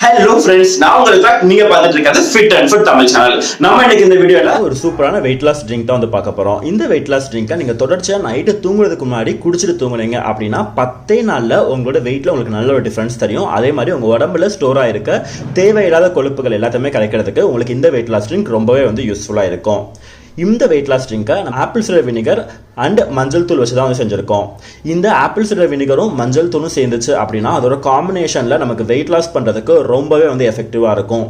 Hello friends, நான் உங்களுக்கு நீங்க பார்த்துட்டு இருக்கிறது fit and food Tamil channel. நம்ம இன்னைக்கு இந்த வீடியோல ஒரு சூப்பரான வெயிட் லாஸ் ட்ரிங்க் தான் வந்து பார்க்க போறோம். இந்த வெயிட் லாஸ் ட்ரிங்கை நீங்க தொடர்ச்சியா நைட்டு தூங்குறதுக்கு முன்னாடி குடிச்சிட்டு தூங்குனீங்க அப்படின்னா 10 நாள்ல உங்களோட வெயிட்ல உங்களுக்கு நல்ல ஒரு டிஃபரன்ஸ் தெரியும். அதே மாதிரி உங்க உடம்புல ஸ்டோர் ஆயிருக்க தேவையில்லாத கொழுப்புகள் எல்லாத்தையுமே கரைக்கிறதுக்கு உங்களுக்கு இந்த வெயிட் லாஸ் ட்ரிங்க் ரொம்பவே வந்து யூஸ்ஃபுல்லா இருக்கும். இந்த வெயிட் லாஸ் ட்ரிங்கை நம்ம ஆப்பிள் சிடர் வினிகர் அண்ட் மஞ்சள் தூள் வச்சு தான் வந்து செஞ்சுருக்கோம். இந்த ஆப்பிள் சிடர் வினிகரும் மஞ்சள் தூளும் சேர்ந்துச்சு அப்படின்னா அதோட காம்பினேஷனில் நமக்கு வெயிட் லாஸ் பண்ணுறதுக்கு ரொம்பவே வந்து எஃபெக்டிவாக இருக்கும்.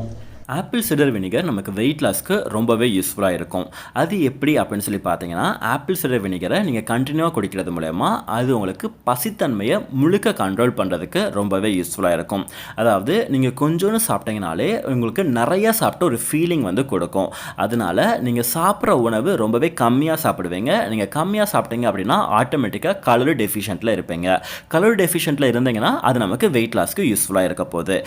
ஆப்பிள் சிடர் வினிகர் நமக்கு வெயிட் லாஸ்க்கு ரொம்பவே யூஸ்ஃபுல்லாக இருக்கும். அது எப்படி அப்படின்னு சொல்லி பார்த்தீங்கன்னா, ஆப்பிள் சிடர் வினிகரை நீங்கள் கண்டினியூவாக குடிக்கிறது மூலமா அது உங்களுக்கு பசித்தன்மையை முழுக்க கண்ட்ரோல் பண்ணுறதுக்கு ரொம்பவே யூஸ்ஃபுல்லாக இருக்கும். அதாவது நீங்கள் கொஞ்சோன்னு சாப்பிட்டீங்கனாலே உங்களுக்கு நிறையா சாப்பிட்ட ஒரு ஃபீலிங் வந்து கொடுக்கும். அதனால நீங்கள் சாப்பிட்ற உணவு ரொம்பவே கம்மியாக சாப்பிடுவீங்க. நீங்கள் கம்மியாக சாப்பிட்டீங்க அப்படின்னா ஆட்டோமேட்டிக்காக கலோரி டெஃபிஷியண்ட்டில் இருப்பீங்க. கலோரி டெஃபிஷியண்ட்டில் இருந்தீங்கன்னா அது நமக்கு வெயிட் லாஸ்க்கு யூஸ்ஃபுல்லாக இருக்க போகுது.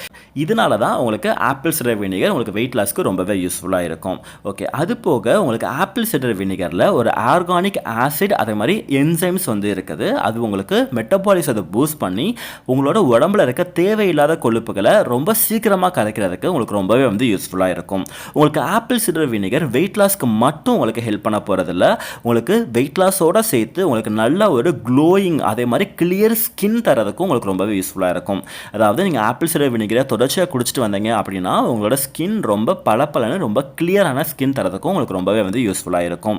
இதனால தான் உங்களுக்கு ஆப்பிள் சிடர் வினிகர் உங்களுக்கு வெயிட் லாஸ்க்கு ரொம்பவே யூஸ்ஃபுல்லாக இருக்கும். ஓகே, அது போக உங்களுக்கு ஆப்பிள் சிடர் வினிகரில் ஒரு ஆர்கானிக் ஆசிட் அதே மாதிரி என்சைம்ஸ் வந்து இருக்குது. அது உங்களுக்கு மெட்டபாலிசத்தை பூஸ்ட் பண்ணி உங்களோட உடம்புல இருக்க தேவையில்லாத கொழுப்புகளை ரொம்ப சீக்கிரமாக கரைக்கிறதுக்கு உங்களுக்கு ரொம்பவே வந்து யூஸ்ஃபுல்லாக இருக்கும். உங்களுக்கு ஆப்பிள் சிடர் வினிகர் வெயிட் லாஸ்க்கு மட்டும் உங்களுக்கு ஹெல்ப் பண்ண போகிறதில்ல, உங்களுக்கு வெயிட் லாஸோடு சேர்த்து உங்களுக்கு நல்ல ஒரு க்ளோயிங் அதே மாதிரி கிளியர் ஸ்கின் தரதுக்கும் உங்களுக்கு ரொம்பவே யூஸ்ஃபுல்லாக இருக்கும். அதாவது நீங்கள் ஆப்பிள் சிடர் வினிகரை தொடர்ச்சியாக குடிச்சிட்டு வந்தீங்க அப்படின்னா உங்களோட ஸ்கின் ரொம்ப பளபளன்னு ரொம்ப கிளியரான ஸ்கின் தரதுக்கும் உங்களுக்கு ரொம்பவே வந்து யூஸ்ஃபுல்லாக இருக்கும்.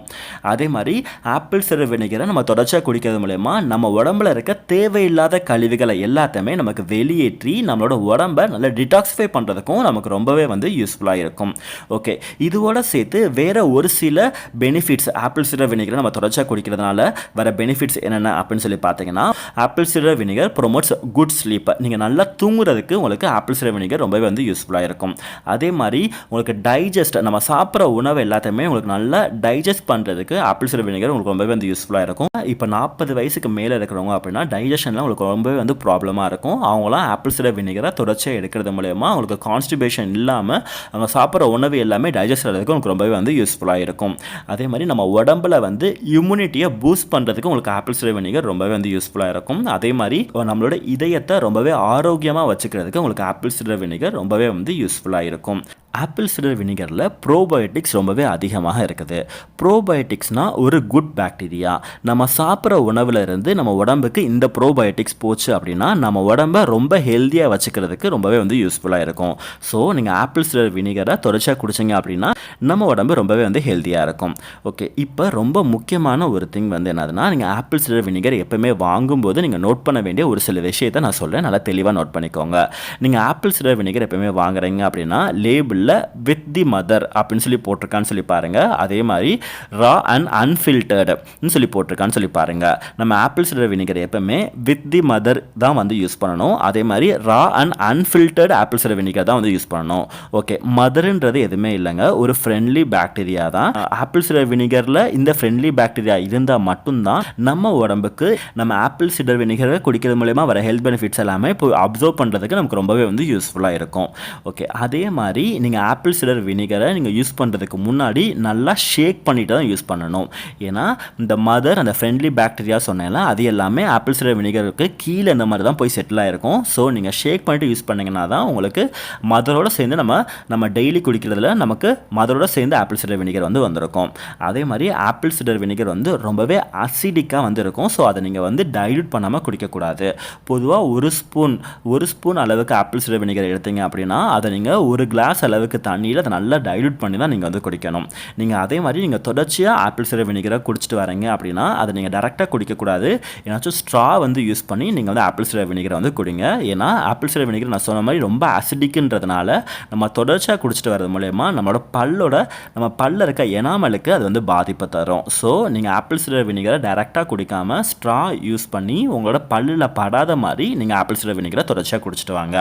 அதே மாதிரி ஆப்பிள் சிடர் வினிகரை நம்ம தொடர்ச்சியாக குடிக்கிறது மூலமா நம்ம உடம்புல இருக்க தேவையில்லாத கழிவுகளை எல்லாத்தையுமே நமக்கு வெளியேற்றி நம்மளோட உடம்பை நல்லா டிடாக்ஸிஃபை பண்ணுறதுக்கும் நமக்கு ரொம்பவே வந்து யூஸ்ஃபுல்லாக இருக்கும். ஓகே, இதோட சேர்த்து வேற ஒரு சில பெனிஃபிட்ஸ் ஆப்பிள் சிடர் வினிகரை நம்ம தொடர்ச்சியாக குடிக்கிறதுனால வர பெனிஃபிட்ஸ் என்னென்ன அப்படின்னு சொல்லி பார்த்தீங்கன்னா, apple cider vinegar promotes good sleep. நீங்கள் நல்லா தூங்குறதுக்கு உங்களுக்கு ஆப்பிள் சிடர் வினிகர் ரொம்பவே வந்து யூஸ்ஃபுல்லாக இருக்கும். அதே மாதிரி உங்களுக்கு டைஜஸ்ட் நம்ம சாப்பிட்ற உணவு எல்லாத்தையுமே உங்களுக்கு நல்லா டைஜஸ்ட் பண்ணுறதுக்கு ஆப்பிள் சிடர் வினிகர் உங்களுக்கு ரொம்பவே வந்து யூஸ்ஃபுல்லாக இருக்கும். இப்போ 40 வயசுக்கு மேலே இருக்கிறவங்க அப்படின்னா டைஜஷனில் உங்களுக்கு ரொம்பவே வந்து ப்ராப்ளமாக இருக்கும். அவங்களாம் ஆப்பிள் சிடர் வினிகரை தொடர்ச்சியாக எடுக்கிறது மூலமா அவங்களுக்கு கான்ஸ்டிபேஷன் இல்லாமல் அவங்க சாப்பிட்ற உணவு எல்லாமே டைஜஸ்ட் ஆகிறதுக்கு உங்களுக்கு ரொம்பவே வந்து யூஸ்ஃபுல்லாக இருக்கும். அதே மாதிரி நம்ம உடம்புல வந்து இம்யூனிட்டியை பூஸ்ட் பண்ணுறதுக்கு உங்களுக்கு ஆப்பிள் சிடர் வினிகர் ரொம்பவே வந்து யூஸ்ஃபுல்லாக இருக்கும். அதே மாதிரி நம்மளோட இதயத்தை ரொம்பவே ஆரோக்கியமாக வச்சுக்கிறதுக்கு உங்களுக்கு ஆப்பிள் சிடர் வினிகர் ரொம்பவே வந்து யூஸ்ஃபுல்லாக இருக்கும். ஆப்பிள் சிடர் வினிகரில் ப்ரோபயோட்டிக்ஸ் ரொம்பவே அதிகமாக இருக்குது. ப்ரோபயோட்டிக்ஸ்னால் ஒரு குட் பாக்டீரியா. நம்ம சாப்பிட்ற உணவில் இருந்து நம்ம உடம்புக்கு இந்த ப்ரோபயோட்டிக்ஸ் போச்சு அப்படின்னா நம்ம உடம்பை ரொம்ப ஹெல்த்தியாக வச்சுக்கிறதுக்கு ரொம்பவே வந்து யூஸ்ஃபுல்லாக இருக்கும். ஸோ நீங்கள் ஆப்பிள் சிடர் வினிகரை தொடர்ச்சியாக குடிச்சிங்க அப்படின்னா நம்ம உடம்பு ரொம்பவே வந்து ஹெல்த்தியாக இருக்கும். ஓகே, இப்போ ரொம்ப முக்கியமான ஒரு திங் வந்து என்னதுன்னா, நீங்கள் ஆப்பிள் சிடர் வினிகர் எப்போவுமே வாங்கும்போது நீங்கள் நோட் பண்ண வேண்டிய ஒரு சில விஷயத்தை நான் சொல்கிறேன், நல்லா தெளிவாக நோட் பண்ணிக்கோங்க. நீங்கள் ஆப்பிள் சிடர் வினிகர் எப்போவுமே வாங்குறீங்க அப்படின்னா லேபிள் வித் தி மதர் அப்படின்னு சொல்லி போட்டிருக்கான்னு சொல்லி பாருங்க. அதே மாதிரி ரா அண்ட் அன்ஃபில்டர்டுன்னு சொல்லி போட்டிருக்கான்னு சொல்லி பாருங்க. நம்ம ஆப்பிள் சிடர் வினிகர் எப்பவுமே வித் தி மதர் தான் வந்து யூஸ் பண்ணணும். அதே மாதிரி ரா அண்ட் அன்ஃபில்டர்டு ஆப்பிள் சிடர் வினிகர் தான் வந்து யூஸ் பண்ணணும். ஓகே, மதர்ன்றது எதுவுமே இல்லைங்க, ஒரு ஃப்ரெண்ட்லி பாக்டீரியா தான். ஆப்பிள் சிடர் வினிகரில் இந்த ஃப்ரெண்ட்லி பாக்டீரியா இருந்தால் மட்டும்தான் நம்ம உடம்புக்கு நம்ம ஆப்பிள் சிடர் வினிகரை குடிக்கிறது மூலமா வர ஹெல்த் பெனிஃபிட்ஸ் எல்லாமே இப்போ அப்சர்வ் பண்ணுறதுக்கு நமக்கு ரொம்பவே வந்து யூஸ்ஃபுல்லாக இருக்கும். ஓகே, அதே மாதிரி நீங்கள் ஆப்பிள் சிடர் வினிகரை நீங்கள் யூஸ் பண்ணுறதுக்கு முன்னாடி நல்லா ஷேக் பண்ணிட்டு தான் யூஸ் பண்ணணும். ஏன்னா இந்த மதர் அந்த ஃப்ரெண்ட்லி பாக்டீரியா சொன்னேன்ல அது எல்லாமே ஆப்பிள் சிடர் வினிகருக்கு கீழே இந்த மாதிரி தான் போய் செட்டில் ஆகிருக்கும். ஸோ நீங்கள் ஷேக் பண்ணிட்டு யூஸ் பண்ணிங்கன்னா தான் உங்களுக்கு மதரோடு சேர்ந்து நம்ம டெய்லி குடிக்கிறதுல நமக்கு மதரோட சேர்ந்து ஆப்பிள் சிடர் வினிகர் வந்து வந்திருக்கும். அதே மாதிரி ஆப்பிள் சிடர் வினிகர் வந்து ரொம்பவே அசிடிக்காக வந்து இருக்கும். ஸோ அதை நீங்கள் வந்து டைல்யூட் பண்ணாமல் குடிக்கக்கூடாது. பொதுவாக ஒரு ஸ்பூன் அளவுக்கு ஆப்பிள் சிடர் வினிகர் எடுத்தீங்க அப்படின்னா அதை நீங்கள் ஒரு கிளாஸ் அளவுக்கு தண்ணியில் அதை நல்லா டைல்யூட் பண்ணி தான் நீங்கள் வந்து குடிக்கணும். நீங்கள் அதே மாதிரி நீங்கள் தொடர்ச்சியாக ஆப்பிள் சிடர் வினிகரை குடிச்சிட்டு வரீங்க அப்படின்னா அதை நீங்கள் டேரெக்டாக குடிக்கக்கூடாது. ஏன்னாச்சும் ஸ்ட்ரா வந்து யூஸ் பண்ணி நீங்கள் வந்து ஆப்பிள் சிடர் வினிகரை வந்து குடிங்க. ஏன்னா ஆப்பிள் சிடர் வினிகர் நான் சொன்ன மாதிரி ரொம்ப அசிடிக்குன்றதுனால நம்ம தொடர்ச்சியாக குடிச்சிட்டு வரது மூலயமா நம்ம பல்ல இருக்க எனாமலுக்கு அது வந்து பாதிப்பை தரும். ஸோ நீங்கள் ஆப்பிள் சிடர் வினிகரை டேரெக்டாக குடிக்காமல் ஸ்ட்ரா யூஸ் பண்ணி உங்களோட பல்லில் படாத மாதிரி நீங்கள் ஆப்பிள் சிடர் வினிகரை தொடர்ச்சியாக குடிச்சிட்டு வாங்க.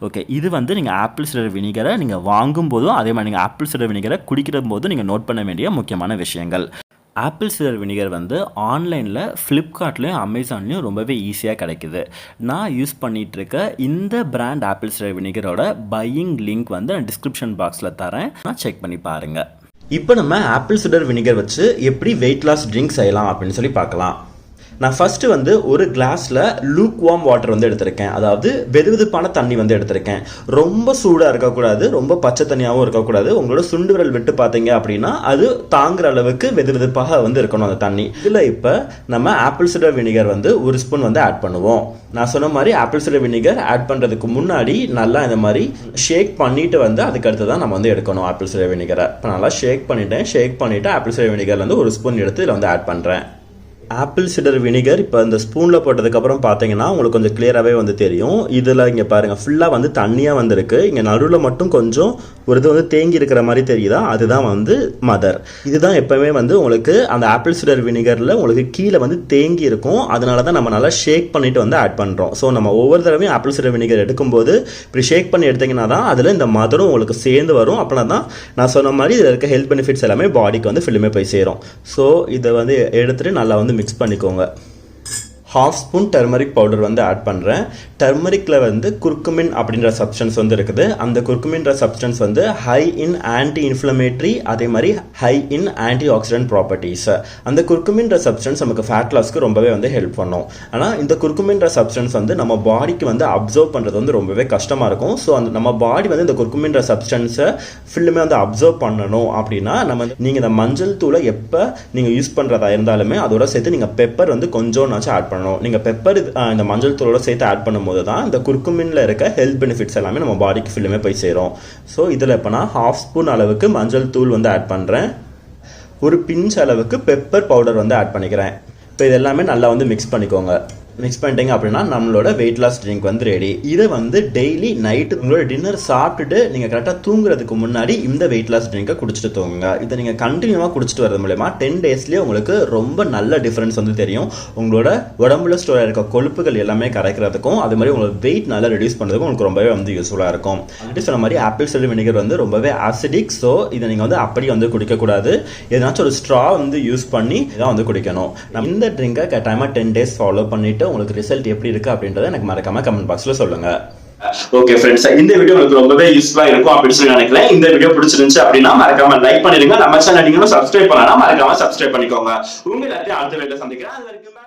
ஓகே, இது வந்து நீங்கள் ஆப்பிள் சிடர் வினிகரை நீங்கள் வாங்கும்போதும் அதே மாதிரி நீங்கள் ஆப்பிள் சிடர் வினிகரை குடிக்கிற போது நீங்கள் நோட் பண்ண வேண்டிய முக்கியமான விஷயங்கள். ஆப்பிள் சிடர் வினிகர் வந்து ஆன்லைனில் ஃப்ளிப்கார்ட்லேயும் அமேசான்லேயும் ரொம்பவே ஈஸியாக கிடைக்குது. நான் யூஸ் பண்ணிகிட்ருக்க இந்த பிராண்ட் ஆப்பிள் சிடர் வினிகரோட பையிங் லிங்க் வந்து நான் டிஸ்கிரிப்ஷன் பாக்ஸில் தரேன், நான் செக் பண்ணி பாருங்கள். இப்போ நம்ம ஆப்பிள் சிடர் வினிகர் வச்சு எப்படி வெயிட் லாஸ் ட்ரிங்க் செய்யலாம் அப்படின்னு சொல்லி பார்க்கலாம். நான் ஃபர்ஸ்ட் வந்து ஒரு கிளாஸ்ல லூக் வார்ம் வாட்டர் வந்து எடுத்திருக்கேன். அதாவது வெதுவெதுப்பான தண்ணி வந்து எடுத்திருக்கேன். ரொம்ப சூடா இருக்கக்கூடாது, ரொம்ப பச்சை தண்ணியாகவும் இருக்கக்கூடாது. உங்களோட சுண்டு விரல் விட்டு பார்த்தீங்க அப்படின்னா அது தாங்குற அளவுக்கு வெதுவெதுப்பாக வந்து இருக்கணும் அந்த தண்ணி. இதில் இப்போ நம்ம ஆப்பிள் சிடர் வினிகர் வந்து ஒரு ஸ்பூன் வந்து ஆட் பண்ணுவோம். நான் சொன்ன மாதிரி ஆப்பிள் சிடர் வினிகர் ஆட் பண்ணுறதுக்கு முன்னாடி நல்லா இந்த மாதிரி ஷேக் பண்ணிட்டு வந்து அதுக்கடுத்து தான் நம்ம வந்து எடுக்கணும் ஆப்பிள் சிடர் வினிகரை. இப்போ நல்லா ஷேக் பண்ணிவிட்டு ஆப்பிள் சிடர் வினிகர் வந்து ஒரு ஸ்பூன் எடுத்து இதில் வந்து ஆட் பண்ணுறேன். ஆப்பிள் சிடர் வினிகர் இப்போ இந்த ஸ்பூனில் போட்டதுக்கப்புறம் பார்த்தீங்கன்னா உங்களுக்கு கொஞ்சம் கிளியராகவே வந்து தெரியும். இதில் இங்கே பாருங்கள் ஃபுல்லாக வந்து தண்ணியாக வந்துருக்கு. இங்கே நடுவில் மட்டும் கொஞ்சம் ஒரு இது வந்து தேங்கி இருக்கிற மாதிரி தெரியுதா, அதுதான் வந்து மதர். இதுதான் எப்போவுமே வந்து உங்களுக்கு அந்த ஆப்பிள் சிடர் வினிகரில் உங்களுக்கு கீழே வந்து தேங்கி இருக்கும். அதனால தான் நம்ம நல்லா ஷேக் பண்ணிவிட்டு வந்து ஆட் பண்ணுறோம். ஸோ நம்ம ஒவ்வொரு தடவையும் ஆப்பிள் சிடர் வினிகர் எடுக்கும்போது இப்படி ஷேக் பண்ணி எடுத்திங்கன்னா தான் அதில் இந்த மதரும் உங்களுக்கு சேர்ந்து வரும். அப்படின்னா தான் நான் சொன்ன மாதிரி இதில் இருக்க ஹெல்த் பெனிஃபிட்ஸ் எல்லாமே பாடிக்கு வந்து ஃபுல்லுமே போய் சேரும். ஸோ இதை வந்து எடுத்துகிட்டு நல்லா வந்து மிக்ஸ் பண்ணிக்கோங்க. 1/2 ஸ்பூன் டர்மரிக் பவுடர் வந்து ஆட் பண்ணுறேன். டர்மரிக்கில் வந்து குர்குமின் அப்படின்ற சப்ஸ்டன்ஸ் வந்து இருக்குது. அந்த குர்குமின்ற சப்ஸ்டன்ஸ் வந்து ஹை இன் ஆன்டி இன்ஃப்ளமேட்டரி, அதே மாதிரி ஹை இன் ஆன்டி ஆக்சிடென்ட் ப்ராப்பர்ட்டிஸ். அந்த குர்குமின்ற சப்ஸ்டன்ஸ் நமக்கு ஃபேட் லாஸ்க்கு ரொம்பவே வந்து ஹெல்ப் பண்ணும். ஆனால் இந்த குர்குமின்ற சப்ஸ்டன்ஸ் வந்து நம்ம பாடிக்கு வந்து அப்சர்வ் பண்ணுறது வந்து ரொம்பவே கஷ்டமாக இருக்கும். ஸோ அந்த நம்ம பாடி வந்து இந்த குர்குமின்ற சப்ஸ்டன்ஸை ஃபுல்லுமே வந்து அப்சர்வ் பண்ணணும் அப்படின்னா நீங்கள் இந்த மஞ்சள் தூளை எப்போ நீங்கள் யூஸ் பண்ணுறதா இருந்தாலுமே அதோட சேர்த்து நீங்கள் பெப்பர் வந்து கொஞ்சோன்னாச்சும் ஆட் பண்ணணும். நீங்கள் பெப்பர் இந்த மஞ்சள் தூளோட சேர்த்து ஆட் பண்ணும்போது தான் இந்த குர்குமின்ல இருக்க ஹெல்த் பெனிஃபிட்ஸ் எல்லாமே நம்ம பாடிக்கு ஃபுல்லுமே போய் சேரும். ஸோ இதில் இப்போ நான் 1/2 ஸ்பூன் அளவுக்கு மஞ்சள் தூள் வந்து ஆட் பண்ணுறேன். ஒரு பிஞ்ச் அளவுக்கு பெப்பர் பவுடர் வந்து ஆட் பண்ணிக்கிறேன். இப்போ இது எல்லாமே நல்லா வந்து மிக்ஸ் பண்ணிக்கோங்க. மிக்ஸ் பண்ணிட்டீங்க அப்படின்னா நம்மளோட வெயிட் லாஸ் ட்ரிங்க் வந்து ரெடி. இதை வந்து டெய்லி நைட்டு உங்களோட டின்னர் சாப்பிட்டுட்டு நீங்கள் கரெக்டாக தூங்குறதுக்கு முன்னாடி இந்த வெயிட் லாஸ் ட்ரிங்கை குடிச்சிட்டு தூங்குங்க. இதை நீங்கள் கண்டினியூவாக குடிச்சிட்டு வரது மூலமா 10 டேஸ்லேயே உங்களுக்கு ரொம்ப நல்ல டிஃப்ரென்ஸ் வந்து தெரியும். உங்களோட உடம்புல ஸ்டோர் இருக்க கொழுப்புகள் எல்லாமே கரைக்கிறதுக்கும் அது மாதிரி உங்களோட வெயிட் நல்லா ரெடியூஸ் பண்ணுறதுக்கும் உங்களுக்கு ரொம்பவே வந்து யூஸ்ஃபுல்லாக இருக்கும். அப்படி சொன்ன மாதிரி ஆப்பிள் சிடர் வினிகர் வந்து ரொம்பவே ஆசிடிக். ஸோ இதை நீங்கள் வந்து அப்படி வந்து குடிக்கக்கூடாது. எதனாச்சும் ஒரு ஸ்ட்ரா வந்து யூஸ் பண்ணி இதான் வந்து குடிக்கணும். நம்ம இந்த ட்ரிங்கை கட்டாயமாக 10 டேஸ் ஃபாலோ பண்ணிட்டு உங்களுக்கு ரிசல்ட் எப்படி இருக்கு அப்படின்றத எனக்கு மறக்காம கமெண்ட் பாக்ஸ்ல சொல்லுங்க. ஓகே ஃப்ரெண்ட்ஸ், இந்த வீடியோ உங்களுக்கு ரொம்பவே யூஸ்ஃபுல்லா இருக்கும் அப்படின்னு சொல்லி நினைக்கிறேன். இந்த வீடியோ பிடிச்சிருந்துச்சு அப்படின்னா மறக்காம லைக் பண்ணிடுங்க. நம்ம சேனல் நீங்க சப்ஸ்கிரைப் பண்ணலாம், மறக்காம சப்ஸ்கிரைப் பண்ணிக்கோங்க. உங்க எல்லாத்தையும் அடுத்த வீடியோல சந்திக்கிறேன். அது வரைக்கும்